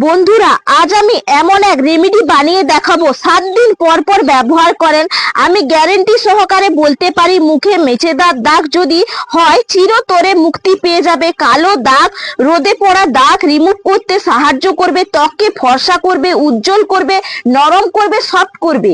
বন্ধুরা, আজ আমি এমন এক রেমেডি বানিয়ে দেখাবো 7 দিন পর পর ব্যবহার করেন। আমি গ্যারেন্টি সহকারে বলতে পারি, মুখে মেচেদার দাগ যদি হয় চিরতরে মুক্তি পেয়ে যাবে। কালো দাগ, রোদে পড়া দাগ রিমুভ করতে সাহায্য করবে, ত্বককে ফর্সা করবে, উজ্জ্বল করবে, নরম করবে, সফট করবে।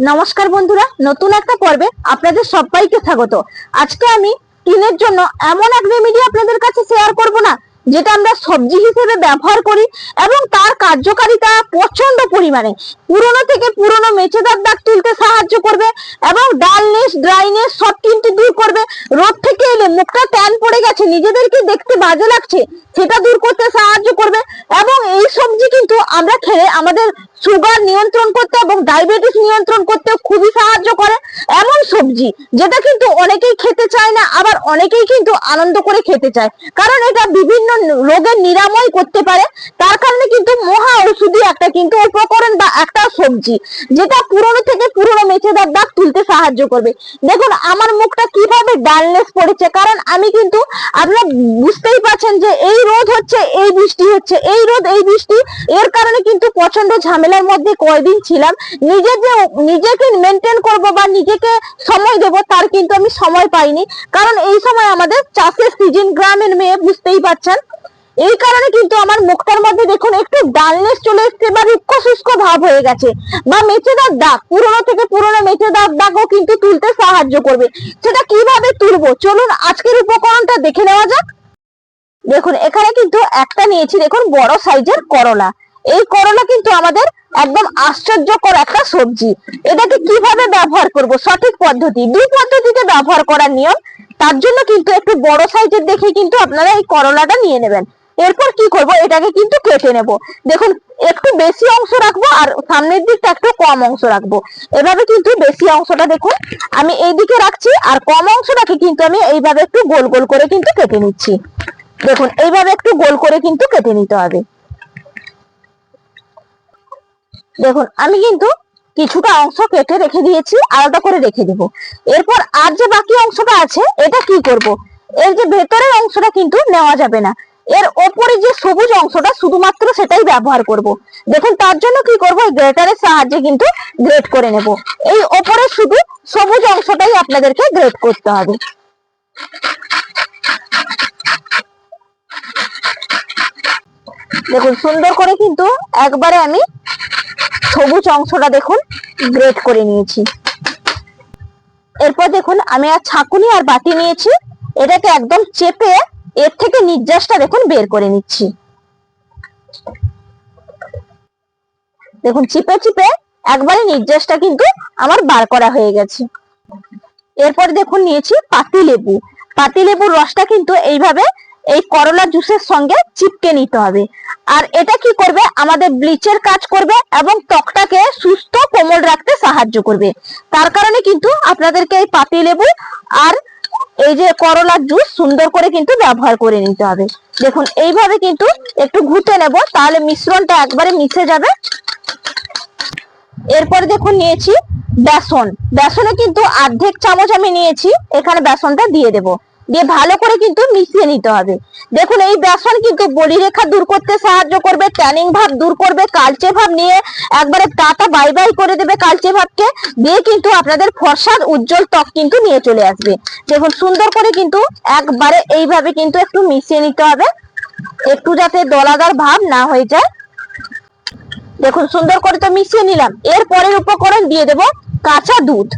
নমস্কার বন্ধুরা, নতুন একটা পর্বে আপনাদের সবাইকে স্বাগত। আজকে আমি স্কিনের জন্য এমন এক রেমেডি আপনাদের কাছে শেয়ার করব না, যেটা আমরা সবজি হিসেবে ব্যবহার করি এবং তার কার্যকারিতা প্রচন্ড পরিমাণে। পুরনো থেকে পুরনো মেচেদার দাগ তুলতে সাহায্য করবে এবং ডালনেস, ড্রাইনেস সব কিন্তু দূর করবে। রোদ থেকে এলে মুখটা ট্যান পড়ে গেছে, নিজেদেরকে দেখতে বাজে লাগছে, সেটা দূর করতে সাহায্য করবে। এবং এই সবজি কিন্তু আমরা খেলে আমাদের সুগার নিয়ন্ত্রণ করতে এবং ডায়াবেটিস নিয়ন্ত্রণ করতে খুবই সাহায্য করে। এমন সবজি যেটা কিন্তু অনেকেই খেতে চায় না, আবার অনেকেই কিন্তু আনন্দ করে খেতে চায়, কারণ এটা বিভিন্ন রোগের নিরাময় করতে পারে। তার কারণে কিন্তু মহা ঔষধি একটা কিন্তু উপকরণ বা একটা সবজি, যেটা পুরনো থেকে পুরনো মেচেদার দাগ তুলতে সাহায্য করবে। দেখুন আমার মুখটা কিভাবে ডালনেস পড়েছে, কারণ আমি কিন্তু আপনারা বুঝতেই পারছেন যে এই রোদ হচ্ছে, এই বৃষ্টি হচ্ছে, এই রোদ এই বৃষ্টি, এর কারণে কিন্তু প্রচন্ড ঝামেলার মধ্যে কয়েকদিন ছিলাম। নিজেকে মেনটেন করব বা নিজেকে সময় দেব, তার কিন্তু আমি সময় পাইনি, কারণ এই সময় আমাদের চাষের সিজন, গ্রামের মেয়ে বুঝতেই পারছেন। এই কারণে কিন্তু আমার মুখটার মধ্যে দেখুন একটু ডালনেস চলে এসছে বা রুক্ষ শুষ্ক ভাব হয়ে গেছে, বা মেচেদার দাগ, পুরনো থেকে পুরনো মেচেদার দাগও কিন্তু তুলতে সাহায্য করবে। সেটা কিভাবে তুলবো চলুন আজকের উপকরণটা দেখে নেওয়া যাক। দেখুন এখানে কিন্তু একটা নিয়েছি, দেখুন বড় সাইজের করলা। এই করলা কিন্তু আমাদের একদম আশ্চর্যকর একটা সবজি। এটাকে কিভাবে ব্যবহার করব, সঠিক পদ্ধতি, দুই পদ্ধতিতে ব্যবহার করার নিয়ম। তার জন্য কিন্তু একটু বড় সাইজের দেখে কিন্তু আপনারা এই করলাটা নিয়ে নেবেন। এরপর কি করব, এটাকে কিন্তু কেটে নেব। দেখুন একটু বেশি অংশ রাখবো আর সামনের দিকটা একটু কম অংশ রাখবো। এভাবে কিন্তু বেশি অংশটা দেখুন আমি এই দিকে রাখছি, আর কম অংশটাকে কিন্তু আমি এইভাবে একটু গোল গোল করে কিন্তু কেটে নিচ্ছি। দেখুন এইভাবে একটু গোল করে কিন্তু কেটে নিতে হবে। দেখুন আমি কিন্তু কিছুটা অংশ কেটে রেখে দিয়েছি, আলাদা করে রেখে দেব। এরপর আর যে বাকি অংশটা আছে, এটা কি করব, এর যে ভেতরের অংশটা কিন্তু নেওয়া যাবে না, এর ওপরে যে সবুজ অংশটা শুধুমাত্র সেটাই ব্যবহার করব। দেখুন তার জন্য কি করব, গ্রেটারের সাহায্যে কিন্তু গ্রেট করে নেব। এই ওপরে শুধু সবুজ অংশটাই আপনাদেরকে গ্রেট করতে হবে। দেখুন সুন্দর করে কিন্তু একবারে আমি সবুজ অংশটা দেখুন গ্রেট করে নিয়েছি। এরপর দেখুন আমি আর ছাঁকুনি আর বাটি নিয়েছি, এটাকে একদম চেপে এর থেকে নির্যাসটা দেখুন বের করে নিচ্ছি। দেখুন চিপে চিপে একবারে নির্যাসটা কিন্তু আমার বার করা হয়ে গেছে। এরপর দেখুন নিয়েছি পাতি লেবু। পাতি লেবুর রসটা কিন্তু এইভাবে এই করলা জুসের সঙ্গে চিপকে নিতে হবে। আর এটা কি করবে, আমাদের ব্লিচের কাজ করবে এবং ত্বকটাকে সুস্থ কোমল রাখতে সাহায্য করবে। তার কারণে কিন্তু আপনাদেরকে এই পাতি লেবু আর এই যে করলার জুস সুন্দর করে কিন্তু ব্যবহার করে নিতে হবে। দেখুন এইভাবে কিন্তু একটু ঘুটে নেব, তাহলে মিশ্রণটা একবারে মিশে যাবে। এরপর দেখুন নিয়েছি বেসন। বেসনে কিন্তু অর্ধেক চামচ আমি নিয়েছি, এখানে বেসনটা দিয়ে দেব, দিয়ে ভালো করে কিন্তু মিশিয়ে নিতে হবে। দেখুন এই বেসন কিন্তু বলিরেখা দূর করতে সাহায্য করবে, ট্যানিং ভাব দূর করবে, কালচে ভাব নিয়ে একবারে টাটা বাই বাই করে দেবে কালচে ভাবকে, দিয়ে কিন্তু আপনাদের ফর্সা উজ্জ্বল ত্বক কিন্তু নিয়ে চলে আসবে। দেখুন সুন্দর করে কিন্তু একবারে এইভাবে কিন্তু একটু মিশিয়ে নিতে হবে, একটু যাতে দলাদার ভাব না হয়ে যায়। দেখুন সুন্দর করে তো মিশিয়ে নিলাম। এর পরের উপকরণ দিয়ে দেব কাঁচা দুধ।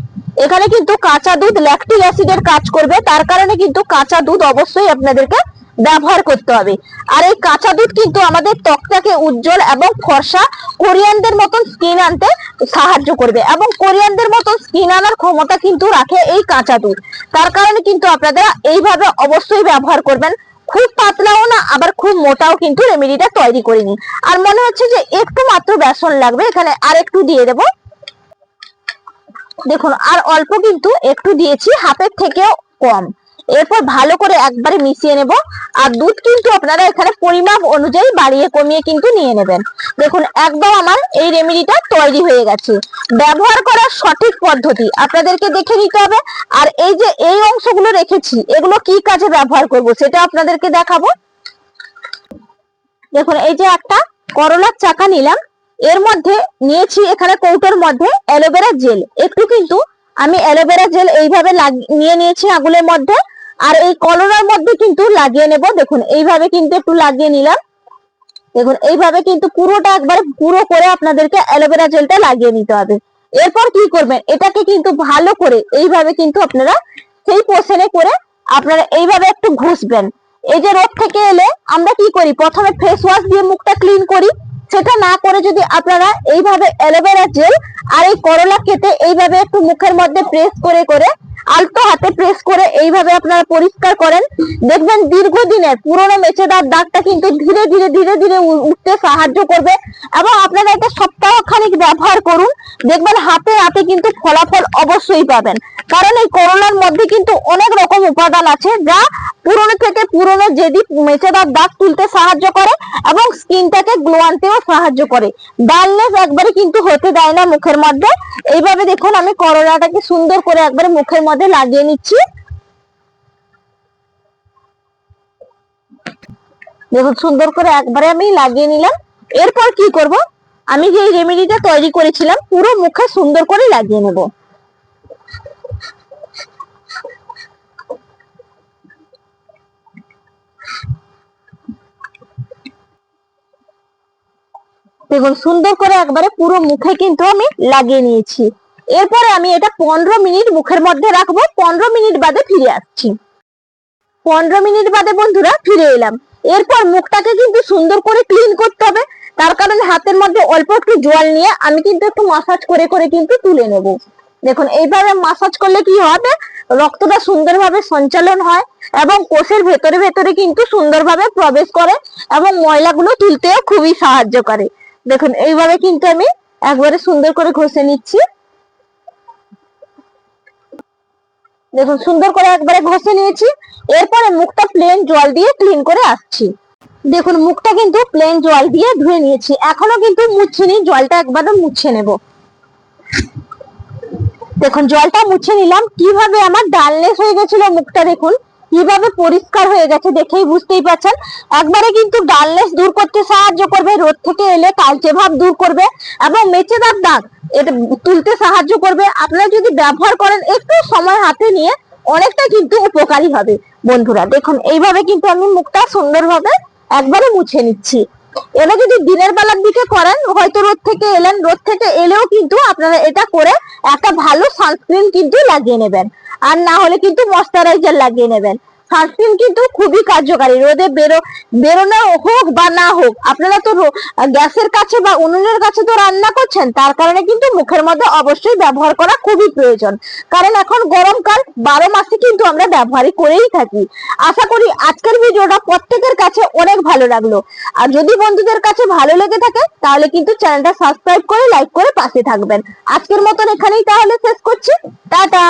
এখানে কিন্তু কাঁচা দুধ ল্যাকটিক অ্যাসিডের কাজ করবে, তার কারণে কিন্তু কাঁচা দুধ অবশ্যই আপনাদেরকে ব্যবহার করতে হবে। আর এই কাঁচা দুধ কিন্তু আমাদের ত্বকটাকে উজ্জ্বল এবং ফর্সা কোরিয়ানদের মতন স্কিন আনতে সাহায্য করবে, এবং কোরিয়ানদের মতন স্কিন আনার ক্ষমতা কিন্তু রাখে এই কাঁচা দুধ। তার কারণে কিন্তু আপনারা এইভাবে অবশ্যই ব্যবহার করবেন। খুব পাতলাও না, আবার খুব মোটাও কিন্তু রেমেডিটা তৈরি করিনি। আর মনে হচ্ছে যে একটু মাত্র বেসন লাগবে, এখানে আর একটু দিয়ে দেব। দেখুন আর অল্প কিন্তু একটু দিয়েছি, হাফের থেকেও কম। এরপর ভালো করে একবারে মিশিয়ে নেব। আর দুধ কিন্তু আপনারা এখানে পরিমাপ অনুযায়ী বাড়িয়ে কমিয়ে কিন্তু নিয়ে নেবেন। দেখুন একদম আমার এই রেমেডিটা তৈরি হয়ে গেছে। ব্যবহার করার সঠিক পদ্ধতি আপনাদেরকে দেখে নিতে হবে। আর এই যে এই অংশগুলো রেখেছি, এগুলো কি কাজে ব্যবহার করব সেটা আপনাদেরকে দেখাবো। দেখুন এই যে একটা করলার চাকা নিলাম, এর মধ্যে নিয়েছি এখানে কৌটোর মধ্যে অ্যালোভেরা জেল। একটু কিন্তু আমি অ্যালোভেরা জেল এইভাবে নিয়ে নিয়েছি আঙুলের মধ্যে, আর এই করলার মধ্যে কিন্তু লাগিয়ে নেব। দেখুন এইভাবে কিন্তু একটু লাগিয়ে নিলাম। দেখুন এইভাবে কিন্তু পুরোটা একবারে পুরো করে আপনাদেরকে অ্যালোভেরা জেলটা লাগিয়ে নিতে হবে। এরপর কি করবেন, এটাকে কিন্তু ভালো করে এইভাবে কিন্তু আপনারা সেই পোষণে করে আপনারা এইভাবে একটু ঘষবেন। এই যে রোদ থেকে এলে আমরা কি করি, প্রথমে ফেস ওয়াশ দিয়ে মুখটা ক্লিন করি, সেটা না করে যদি আপনারা এইভাবে অ্যালোভেরা জেল আর এই করলা কেটে এইভাবে একটু মুখের মধ্যে প্রেস করে করে আলতো হাতে প্রেস করে এইভাবে আপনারা পরিষ্কার করেন, দেখবেন দীর্ঘদিনের পুরোনো মেচেদার দাগটা কিন্তু ধীরে ধীরে ধীরে ধীরে উঠতে সাহায্য করবে। এবং আপনারা এটা সপ্তাহ খানিক ব্যবহার করুন, দেখবেন হাতে হাতে কিন্তু ফলাফল অবশ্যই পাবেন। কারণ এই করলার মধ্যে কিন্তু অনেক রকম উপাদান আছে যা পুরনো থেকে পুরনো যেদি মেচেদার দাগ তুলতে সাহায্য করে এবং স্কিনটাকে গ্লো আনতেও সাহায্য করে। ডালনেস একবারে কিন্তু হতে দেয় না মুখের মধ্যে। এইভাবে দেখুন আমি করলাটাকে সুন্দর করে একবারে মুখের মধ্যে লাগিয়ে নিচ্ছি। দেখুন সুন্দর করে একবারে আমি লাগিয়ে নিলাম। এরপর কি করব, আমি যে রেমেডিটা তৈরি করেছিলাম পুরো মুখে সুন্দর করে লাগিয়ে নেব। দেখুন সুন্দর করে একবারে পুরো মুখে কিন্তু আমি লাগিয়ে নিয়েছি। এরপরে আমি এটা 15 মিনিট মুখের মধ্যে রাখবো। 15 মিনিট বাদে ফিরে আসছি। 15 মিনিট বাদে বন্ধুরা ফিরে এলাম। এরপর মুখটাকে কিন্তু সুন্দর করে ক্লিন করতে হবে, তার কারণে হাতের মধ্যে অল্প একটু জল নিয়ে আমি কিন্তু একটু মাসাজ করে করে কিন্তু তুলে নেব। দেখুন এইভাবে মাসাজ করলে কি হবে, রক্তটা সুন্দরভাবে সঞ্চালন হয় এবং কোষের ভেতরে ভেতরে কিন্তু সুন্দরভাবে প্রবেশ করে এবং ময়লাগুলো তুলতেও খুবই সাহায্য করে। দেখুন এইভাবে কিন্তু আমি একবারে সুন্দর করে ঘষে নিচ্ছি। দেখুন সুন্দর করে একবারে ঘষে নিয়েছি। এরপরে মুখটা প্লেন জল দিয়ে ক্লিন করে আসছি। দেখুন মুখটা কিন্তু প্লেন জল দিয়ে ধুয়ে নিয়েছি, এখনো কিন্তু মুছিনি, জলটা একবারে মুছে নেব। দেখুন জলটা মুছে নিলাম। কিভাবে আমার ডালনেস হয়ে গেছিল মুখটা, দেখুন কিভাবে পরিষ্কার হয়ে গেছে, দেখেই বুঝতেই পারছেন। একবারে কিন্তু ডালনেস দূর করতে সাহায্য করবে, রোদ থেকে এলে কালচে ভাব দূর করবে এবং মেচেদার দাগ এটা তুলতে সাহায্য করবে। আপনারা যদি ব্যবহার করেন একটু সময় হাতে নিয়ে, অনেকটা কিন্তু উপকারী হবে বন্ধুরা। দেখুন এইভাবে কিন্তু আমি মুখটা সুন্দরভাবে একবারে মুছে নিচ্ছি। এটা যদি দিনের বেলার দিকে করেন, হয়তো রোদ থেকে এলেন, রোদ থেকে এলেও কিন্তু আপনারা এটা করে একটা ভালো সানস্ক্রিন কিন্তু লাগিয়ে নেবেন, আর না হলে কিন্তু ময়শ্চারাইজার লাগিয়ে নেবেন। সানস্ক্রিন কিন্তু খুবই কার্যকারী, রোদে বেরোনো হোক বা না হোক। আপনারা তো গ্যাসের কাছে বা উনুনের কাছে তো রান্না করছেন, তার কারণে কিন্তু মুখের মধ্যে অবশ্যই ব্যবহার করা খুবই প্রয়োজন। কারণ এখন গরমকাল, 12 মাসে কিন্তু আমরা ব্যবহারই করেই থাকি। আশা করি আজকের ভিডিওটা প্রত্যেকের কাছে অনেক ভালো লাগলো। আর যদি বন্ধুদের কাছে ভালো লেগে থাকে তাহলে কিন্তু চ্যানেলটা সাবস্ক্রাইব করে লাইক করে পাশে থাকবেন। আজকের মতন এখানেই তাহলে শেষ করছি। টাটা।